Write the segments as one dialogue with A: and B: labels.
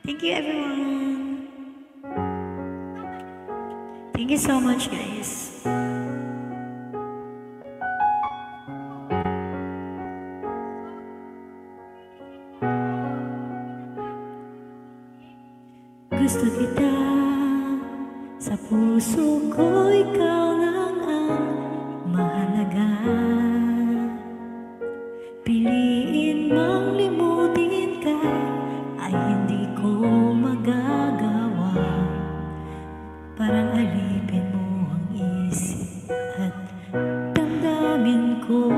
A: Thank you, everyone. Thank you so much, guys. Gusto kita, sa puso ko ikaw lang ang mahalaga. Piliin mang limutin ka ay hindi ko magagawa. Parang alipin mo ang isip at damdamin ko.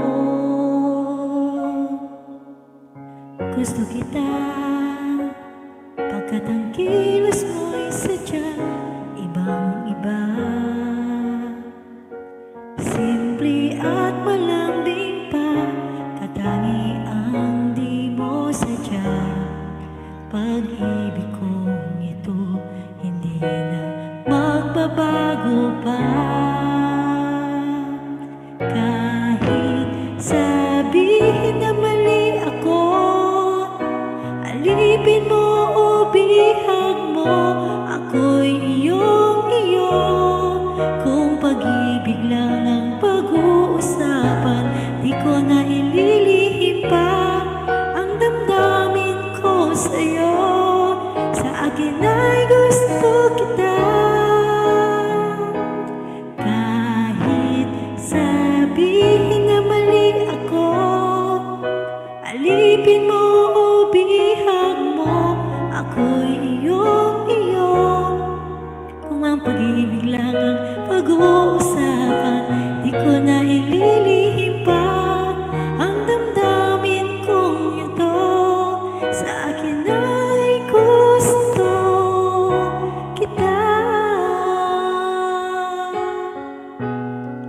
A: Gusto kita, pagkat ang kilos mo'y sadyang ibang-iba. Simple at malambing pa, katangi ang di mo sadya. Pag-ibig kong ito, hindi na magbabago pa. Kahit sabihin na mali ako, alipin mo o bihag mo, ako'y iyong-iyo. Kung pag-ibig lang ang pag-uusapan, di ko na ililihim pa ang damdamin ko sa'yo. Sa akin ay gusto kita. Kahit sabihin na mali ako, alipin mo o bihag mo, ako'y iyong-iyo. Kung ang pag-ibig lang ang pag-uusapan, di ko na ililihim pa ang damdamin kong ito. Sa akin ay gusto kita.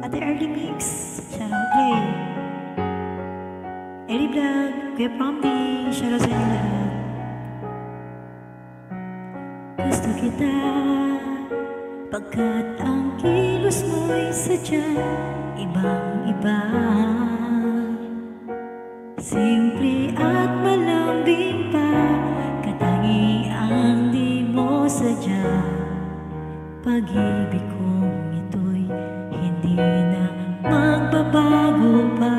A: Ate Early Mix, shoutout play. Eddie Vlog, Kuya Promdi, shoutout sa inyo lahat. Gusto kita, pagkat ang kilos mo'y sadyang ibang-iba. Simple at malambing pa, katangi ang di mo sadya. Pag-ibig kong ito'y hindi na magbabago pa.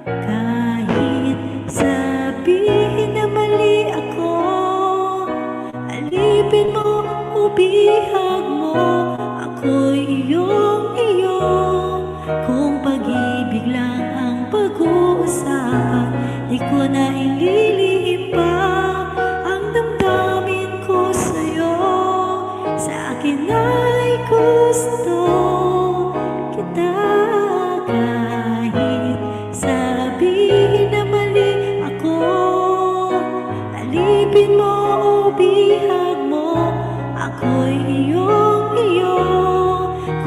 A: Kahit sabihin na mali ako, alipin mo o bihag mo, ako'y iyong-iyo. Kung pag-ibig lang ang pag-uusapan, di ko na ililihim pa ang damdamin ko sa'yo. Sa akin ay gusto kita. Kahit sabihin na mali ako, alipin mo o bihag mo, ako'y iyong-iyo.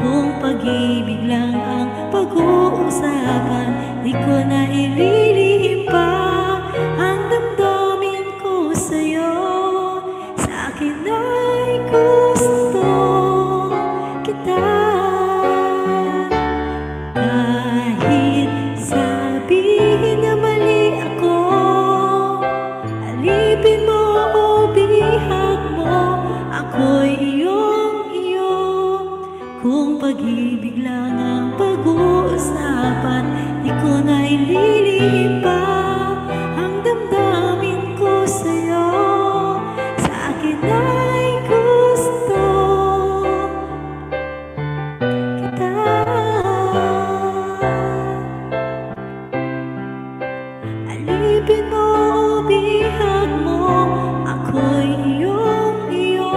A: Kung pag-ibig lang ang pag-uusapan, di ko na ililihim pa ang damdamin ko sa'yo. Sa akin ay gusto kita. Kahit sabihin na mali ako, alipin mo o bihag mo, ako'y iyong-iyo. Kung pag-ibig lang ang pag-uusapan, di ko na ililihim pa ang damdamin ko sa'yo. Sa akin ay gusto kita. Alipin mo o bihag mo, ako'y iyong-iyo.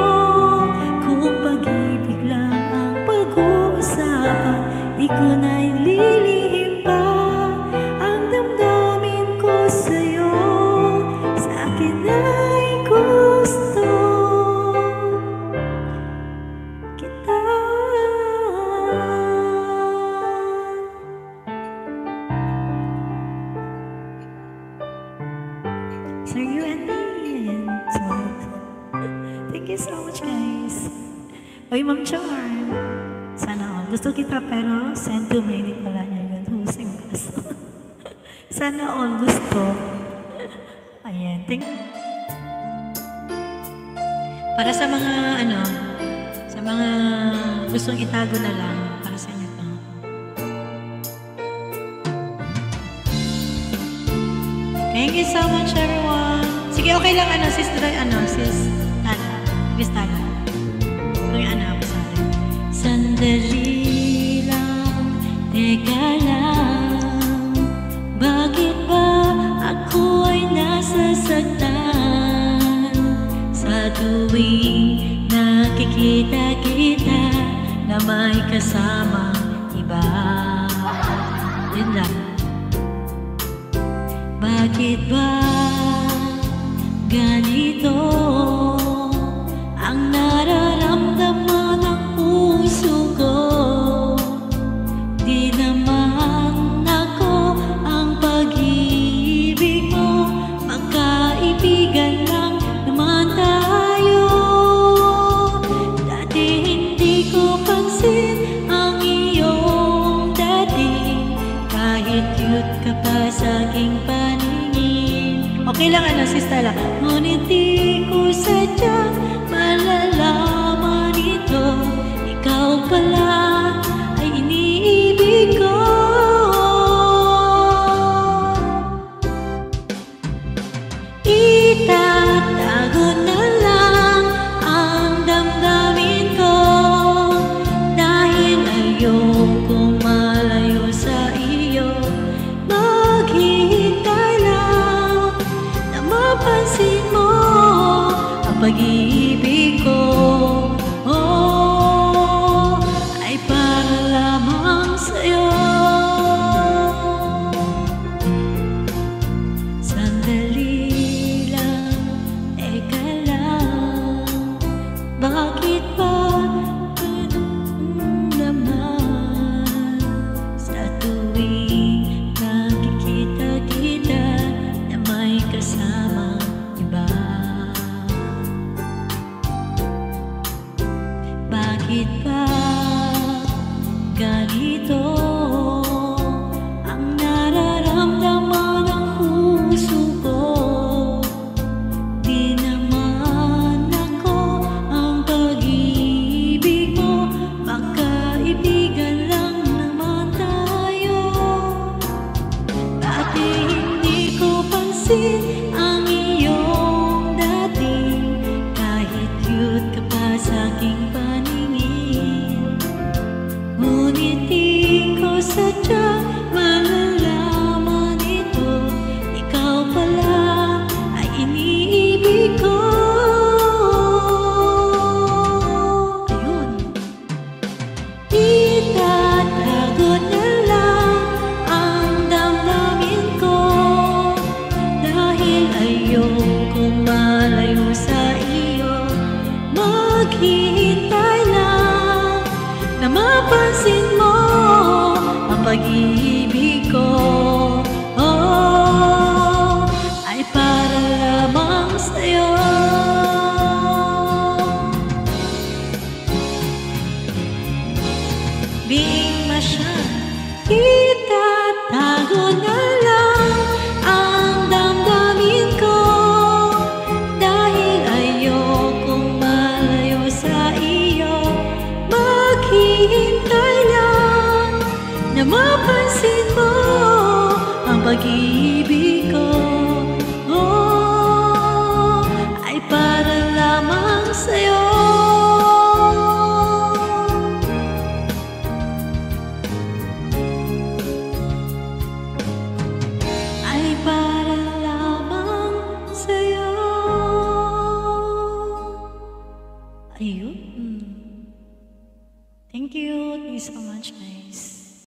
A: Kung pag-ibig lang ang pag-uusapan, di ko na ililihim pa ang damdamin ko sa'yo. Sa akin ay gusto kita. Sir, you and me. So, thank you so much, guys. Oy, Ma'am Char. Sana all. Gusto kita pero send to me. Hindi pala niya yun. Husing kaso. Sana all gusto. Ayan. Thank you. Para sa mga ano, sa mga gustong itago na lang, para sa inyo to. Thank you so much everyone. Sige, okay lang ano, sis Tala. Miss Tala. Kung yung ano, sorry. Sandali lang, teka lang. Bakit ba ako ay nasasaktan? Sa tuwing nakikita kita na may kasamang iba. Yun lang. Bakit ba ganito ang nararamdaman ng puso ko? Di naman ako ang pag-ibig mo, magkaibigan lang naman tayo. Dati hindi ko pansin ang iyong dating, kahit cute ka pa sa aking paningin. Okay lang ano, sis Tala. Ngunit di ko sadyang malalaman ito, ikaw pala ay iniibig ko. Itatago na lang ang damdamin ko, dahil ayokong malayo sa iyo. Maghihintay lang na mapansin mo ang pag-ibig ko. Oh, ay para lamang sa'yo. Sandali lang, teka lang. Bakit ba ganun naman? Sa tuwing nakikita kita na may kasamang iba. Bakit ba ganito ang nararamdaman ng puso ko? Di naman ako ang pag-ibig mo, magkaibigan lang naman tayo. Dati hindi ko pansin ang iyong dating, kahit cute ka pa sa aking paningin. Ngunit di ko sadyang malalaman ito, ikaw pala ay iniibig ko. Ayun. Itatago na lang ang damdamin ko, dahil ayokong malayo sa iyo. Maghihintay lang na mapansin mo ang pag-ibig ko. Oh, ay para lamang sa'yo. Being masyad, itatago na lang ang damdamin ko, dahil ayokong malayo sa iyo. Maghihintay lang na mapansin mo ang pag-ibig ko. Oh, ay para lamang sa'yo. Ay para lamang sa'yo. Ayun. Thank you so much guys.